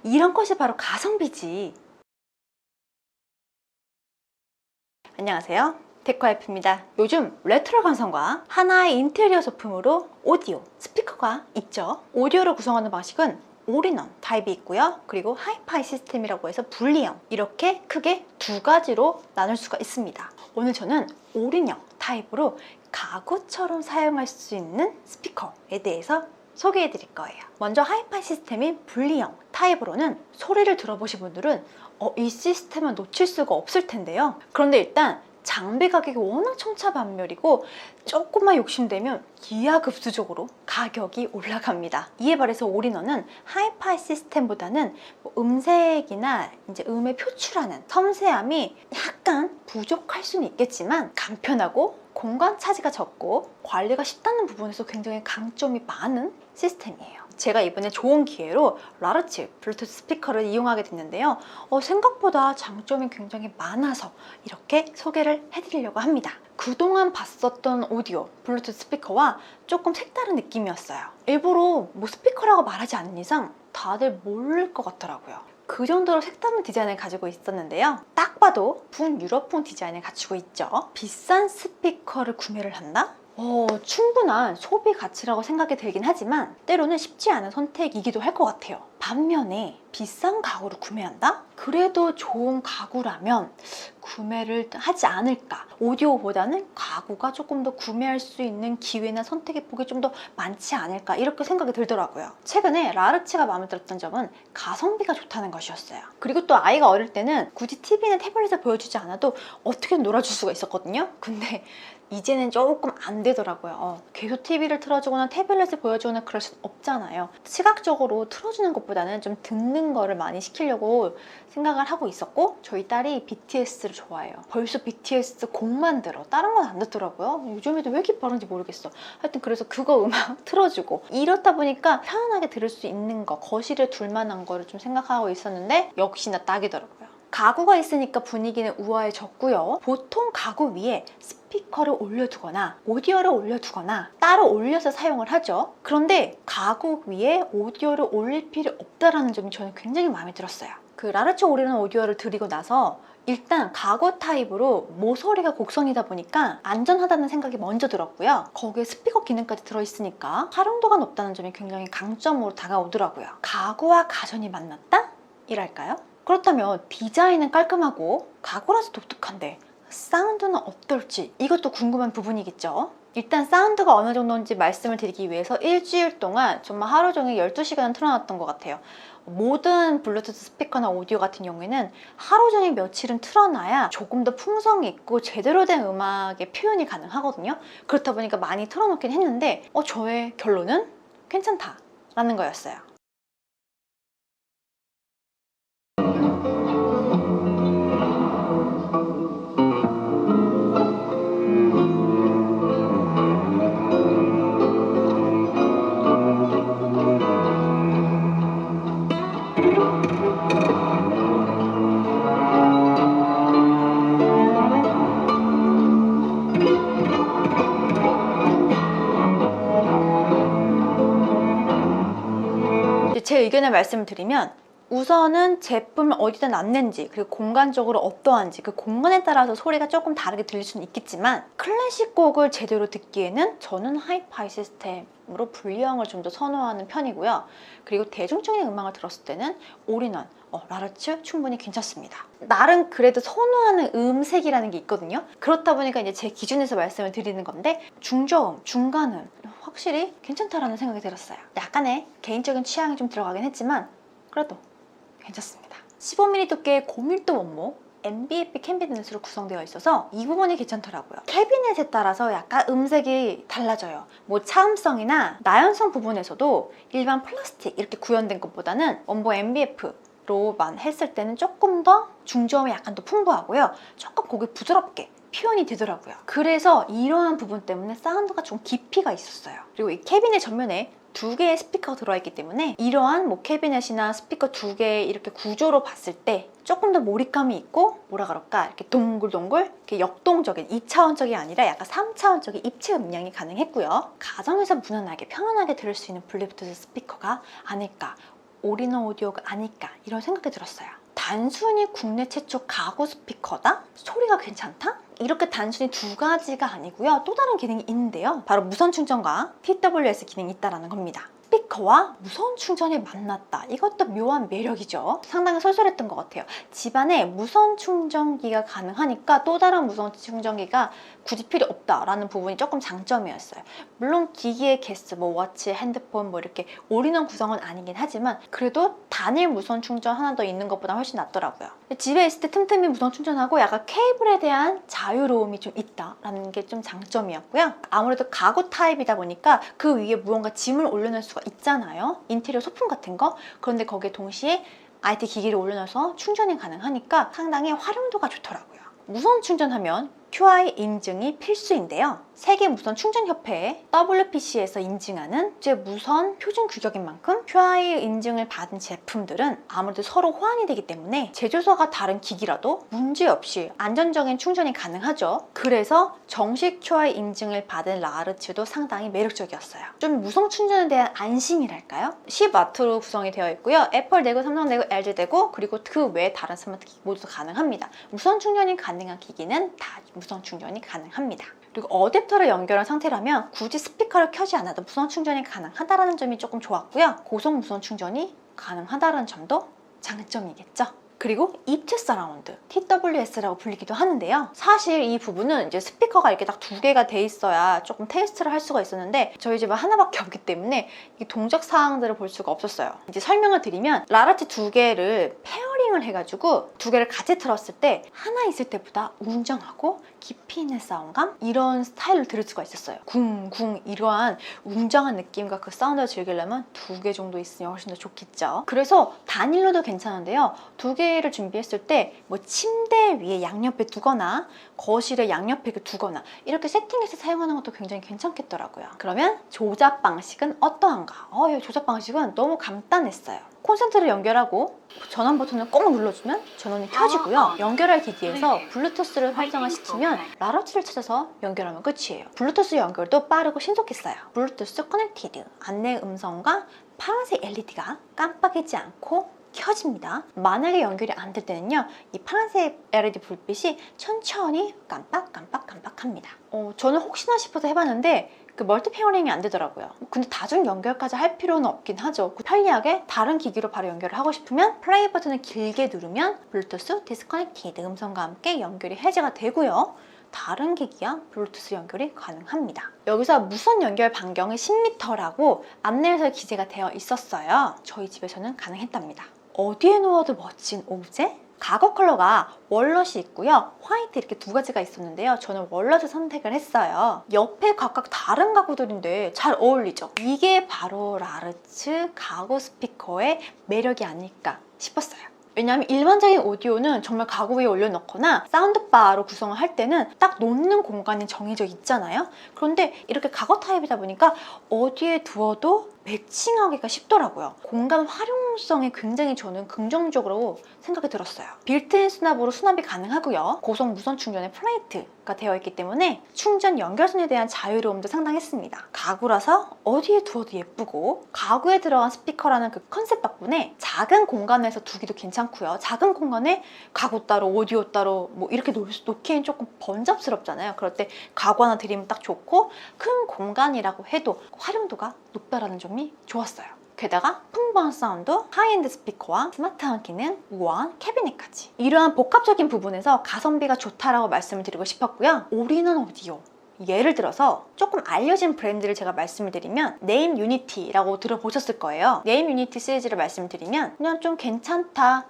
이런 것이 바로 가성비지. 안녕하세요, 데코와이프입니다. 요즘 레트로 감성과 하나의 인테리어 소품으로 오디오, 스피커가 있죠. 오디오를 구성하는 방식은 올인원 타입이 있고요, 그리고 하이파이 시스템이라고 해서 분리형, 이렇게 크게 두 가지로 나눌 수가 있습니다. 오늘 저는 올인형 타입으로 가구처럼 사용할 수 있는 스피커에 대해서 소개해 드릴 거예요. 먼저 하이파이 시스템인 분리형 타입으로는 소리를 들어보신 분들은 이 시스템은 놓칠 수가 없을 텐데요. 그런데 일단 장비 가격이 워낙 천차만별이고 조금만 욕심되면 기하급수적으로 가격이 올라갑니다. 이에 반해서 올인원은 하이파이 시스템보다는 음색이나 이제 음을 표출하는 섬세함이 약간 부족할 수는 있겠지만 간편하고 공간 차지가 적고 관리가 쉽다는 부분에서 굉장히 강점이 많은 시스템이에요. 제가 이번에 좋은 기회로 라르츠 블루투스 스피커를 이용하게 됐는데요. 생각보다 장점이 굉장히 많아서 이렇게 소개를 해드리려고 합니다. 그동안 봤었던 오디오 블루투스 스피커와 조금 색다른 느낌이었어요. 일부러 스피커라고 말하지 않는 이상 다들 모를 것 같더라고요. 그 정도로 색다른 디자인을 가지고 있었는데요. 딱 봐도 북유럽풍 디자인을 갖추고 있죠. 비싼 스피커를 구매를 한다? 충분한 소비 가치라고 생각이 들긴 하지만 때로는 쉽지 않은 선택이기도 할 것 같아요. 반면에 비싼 가구를 구매한다? 그래도 좋은 가구라면 구매를 하지 않을까? 오디오보다는 가구가 조금 더 구매할 수 있는 기회나 선택의 폭이 좀 더 많지 않을까? 이렇게 생각이 들더라고요. 최근에 라르츠가 마음에 들었던 점은 가성비가 좋다는 것이었어요. 그리고 또 아이가 어릴 때는 굳이 TV나 태블릿을 보여주지 않아도 어떻게든 놀아줄 수가 있었거든요. 근데 이제는 조금 안 되더라고요. 계속 TV를 틀어주거나 태블릿을 보여주거나 그럴 순 없잖아요. 시각적으로 틀어주는 것보다는 좀 듣는 거를 많이 시키려고 생각을 하고 있었고, 저희 딸이 BTS를 좋아해요. 벌써 BTS 곡만 들어. 다른 건 안 듣더라고요. 요즘에도 왜 이렇게 빠른지 모르겠어. 하여튼 그래서 그거 음악 틀어주고 이렇다 보니까 편안하게 들을 수 있는 거, 거실에 둘 만한 거를 좀 생각하고 있었는데 역시나 딱이더라고요. 가구가 있으니까 분위기는 우아해졌고요. 보통 가구 위에 스피커를 올려두거나 오디오를 올려두거나 따로 올려서 사용을 하죠. 그런데 가구 위에 오디오를 올릴 필요 없다는 점이 저는 굉장히 마음에 들었어요. 그 라르츠 올인원 오디오를 드리고 나서 일단 가구 타입으로 모서리가 곡선이다 보니까 안전하다는 생각이 먼저 들었고요. 거기에 스피커 기능까지 들어있으니까 활용도가 높다는 점이 굉장히 강점으로 다가오더라고요. 가구와 가전이 만났다? 이랄까요? 그렇다면 디자인은 깔끔하고 가구라서 독특한데 사운드는 어떨지 이것도 궁금한 부분이겠죠. 일단 사운드가 어느 정도인지 말씀을 드리기 위해서 일주일 동안 정말 하루 종일 12시간을 틀어놨던 것 같아요. 모든 블루투스 스피커나 오디오 같은 경우에는 하루 종일 며칠은 틀어놔야 조금 더 풍성이 있고 제대로 된 음악의 표현이 가능하거든요. 그렇다 보니까 많이 틀어놓긴 했는데 저의 결론은 괜찮다라는 거였어요. 제 의견을 말씀을 드리면 우선은 제품을 어디다 놨는지, 그리고 공간적으로 어떠한지, 그 공간에 따라서 소리가 조금 다르게 들릴 수는 있겠지만 클래식 곡을 제대로 듣기에는 저는 하이파이 시스템으로 분리형을 좀 더 선호하는 편이고요. 그리고 대중적인 음악을 들었을 때는 올인원, 라르츠 충분히 괜찮습니다. 나름 그래도 선호하는 음색이라는 게 있거든요. 그렇다 보니까 이제 제 기준에서 말씀을 드리는 건데 중저음, 중간음 확실히 괜찮다라는 생각이 들었어요. 약간의 개인적인 취향이 좀 들어가긴 했지만 그래도 괜찮습니다. 15mm 두께의 고밀도 원목 MBF 캐비넷으로 구성되어 있어서 이 부분이 괜찮더라고요. 캐비넷에 따라서 약간 음색이 달라져요. 차음성이나 나연성 부분에서도 일반 플라스틱 이렇게 구현된 것보다는 원목 MBF로만 했을 때는 조금 더 중저음이 약간 더 풍부하고요. 조금 곡이 부드럽게 표현이 되더라고요. 그래서 이러한 부분 때문에 사운드가 좀 깊이가 있었어요. 그리고 이 캐비넷 전면에 두 개의 스피커가 들어있기 때문에 이러한 캐비넷이나 스피커 두 개 이렇게 구조로 봤을 때 조금 더 몰입감이 있고 이렇게 동글동글 이렇게 역동적인 2차원적이 아니라 약간 3차원적인 입체 음량이 가능했고요. 가정에서 무난하게 편안하게 들을 수 있는 블루투스 스피커가 아닐까. 올인원 오디오가 아닐까 이런 생각이 들었어요. 단순히 국내 최초 가구 스피커다? 소리가 괜찮다? 이렇게 단순히 두 가지가 아니고요. 또 다른 기능이 있는데요. 바로 무선 충전과 TWS 기능이 있다는 겁니다. 스피커와 무선 충전이 만났다. 이것도 묘한 매력이죠. 상당히 쏠쏠했던 것 같아요. 집안에 무선 충전기가 가능하니까 또 다른 무선 충전기가 굳이 필요 없다라는 부분이 조금 장점이었어요. 물론 기기의 개수, 뭐 워치, 핸드폰 뭐 이렇게 올인원 구성은 아니긴 하지만 그래도 단일 무선 충전 하나 더 있는 것보다 훨씬 낫더라고요. 집에 있을 때 틈틈이 무선 충전하고 약간 케이블에 대한 자유로움이 좀 있다라는 게 좀 장점이었고요. 아무래도 가구 타입이다 보니까 그 위에 무언가 짐을 올려놓을 수가 있잖아요. 인테리어 소품 같은 거. 그런데 거기에 동시에 IT 기기를 올려놔서 충전이 가능하니까 상당히 활용도가 좋더라고요. 무선 충전하면 QI 인증이 필수인데요. 세계 무선 충전 협회 WPC에서 인증하는 국제 무선 표준 규격인 만큼 QI 인증을 받은 제품들은 아무래도 서로 호환이 되기 때문에 제조사가 다른 기기라도 문제없이 안전적인 충전이 가능하죠. 그래서 정식 QI 인증을 받은 라르츠도 상당히 매력적이었어요. 좀 무선 충전에 대한 안심이랄까요? 10W로 구성이 되어 있고요. 애플 되고 삼성 되고 LG 되고 그리고 그 외에 다른 스마트 기기 모두 가능합니다. 무선 충전이 가능한 기기는 다 무선 충전이 가능합니다. 그리고 어댑터를 연결한 상태라면 굳이 스피커를 켜지 않아도 무선 충전이 가능하다는 점이 조금 좋았고요. 고속 무선 충전이 가능하다는 점도 장점이겠죠. 그리고 입체 서라운드, TWS라고 불리기도 하는데요. 사실 이 부분은 이제 스피커가 이렇게 딱 두 개가 돼 있어야 조금 테스트를 할 수가 있었는데 저희 집은 하나밖에 없기 때문에 이 동작 사항들을 볼 수가 없었어요. 이제 설명을 드리면 라르치 두 개를 페어링을 해가지고 두 개를 같이 틀었을 때 하나 있을 때보다 웅장하고 깊이 있는 사운드감 이런 스타일을 들을 수가 있었어요. 쿵쿵 이러한 웅장한 느낌과 그 사운드를 즐기려면 두 개 정도 있으면 훨씬 더 좋겠죠. 그래서 단일로도 괜찮은데요. 두 개를 준비했을 때 뭐 침대 위에 양옆에 두거나 거실에 양옆에 두거나 이렇게 세팅해서 사용하는 것도 굉장히 괜찮겠더라고요. 그러면 조작 방식은 어떠한가? 이 조작 방식은 너무 간단했어요. 콘센트를 연결하고 전원 버튼을 꼭 눌러주면 전원이 켜지고요. 연결할 기기에서 블루투스를 활성화시키면 라르치를 찾아서 연결하면 끝이에요. 블루투스 연결도 빠르고 신속했어요. 블루투스 커넥티드 안내 음성과 파란색 LED가 깜빡이지 않고 켜집니다. 만약에 연결이 안 될 때는요, 이 파란색 LED 불빛이 천천히 깜빡깜빡깜빡합니다. 저는 혹시나 싶어서 해봤는데 그 멀티 페어링이 안 되더라고요. 근데 다중 연결까지 할 필요는 없긴 하죠. 편리하게 다른 기기로 바로 연결을 하고 싶으면 플레이 버튼을 길게 누르면 블루투스 디스커넥티드 음성과 함께 연결이 해제가 되고요. 다른 기기와 블루투스 연결이 가능합니다. 여기서 무선 연결 반경이 10m라고 안내에서 기재가 되어 있었어요. 저희 집에서는 가능했답니다. 어디에 놓아도 멋진 오브제? 가구 컬러가 월넛이 있고요. 화이트 이렇게 두 가지가 있었는데요. 저는 월넛을 선택을 했어요. 옆에 각각 다른 가구들인데 잘 어울리죠? 이게 바로 라르츠 가구 스피커의 매력이 아닐까 싶었어요. 왜냐하면 일반적인 오디오는 정말 가구 위에 올려놓거나 사운드바로 구성을 할 때는 딱 놓는 공간이 정해져 있잖아요. 그런데 이렇게 가구 타입이다 보니까 어디에 두어도 매칭하기가 쉽더라고요. 공간 활용성이 굉장히 저는 긍정적으로 생각이 들었어요. 빌트인 수납으로 수납이 가능하고요. 고속 무선 충전의 플레이트가 되어 있기 때문에 충전 연결선에 대한 자유로움도 상당했습니다. 가구라서 어디에 두어도 예쁘고 가구에 들어간 스피커라는 그 컨셉 덕분에 작은 공간에서 두기도 괜찮고요. 작은 공간에 가구 따로 오디오 따로 뭐 이렇게 놓기엔 조금 번잡스럽잖아요. 그럴 때 가구 하나 드리면 딱 좋고 큰 공간이라고 해도 활용도가 높다라는 점이 좋았어요. 게다가 풍부한 사운드, 하이엔드 스피커와 스마트한 기능, 우아한 캐비넷까지 이러한 복합적인 부분에서 가성비가 좋다라고 말씀을 드리고 싶었고요. 올인원 오디오 예를 들어서 조금 알려진 브랜드를 제가 말씀을 드리면 네임 유니티라고 들어보셨을 거예요. 네임 유니티 시리즈를 말씀드리면 그냥 좀 괜찮다,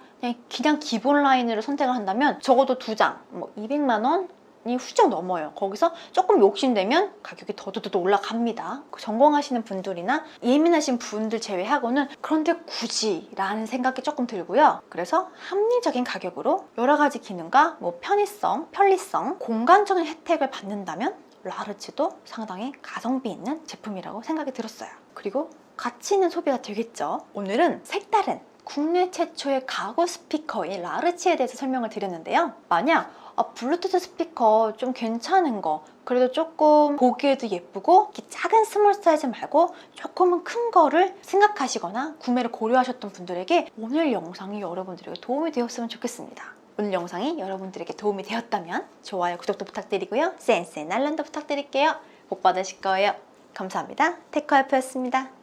그냥 기본 라인으로 선택을 한다면 적어도 2장, 뭐 200만 원 이 훌쩍 넘어요. 거기서 조금 욕심내면 가격이 더더더 올라갑니다. 전공하시는 분들이나 예민하신 분들 제외하고는 그런데 굳이 라는 생각이 조금 들고요. 그래서 합리적인 가격으로 여러 가지 기능과 뭐 편의성, 편리성, 공간적인 혜택을 받는다면 라르츠도 상당히 가성비 있는 제품이라고 생각이 들었어요. 그리고 가치 있는 소비가 되겠죠. 오늘은 색다른 국내 최초의 가구 스피커인 라르치에 대해서 설명을 드렸는데요. 만약 블루투스 스피커 좀 괜찮은 거, 그래도 조금 보기에도 예쁘고 이렇게 작은 스몰 사이즈 말고 조금은 큰 거를 생각하시거나 구매를 고려하셨던 분들에게 오늘 영상이 여러분들에게 도움이 되었으면 좋겠습니다. 오늘 영상이 여러분들에게 도움이 되었다면 좋아요, 구독도 부탁드리고요. 센스의 날론도 부탁드릴게요. 복 받으실 거예요. 감사합니다. 테크와이프였습니다.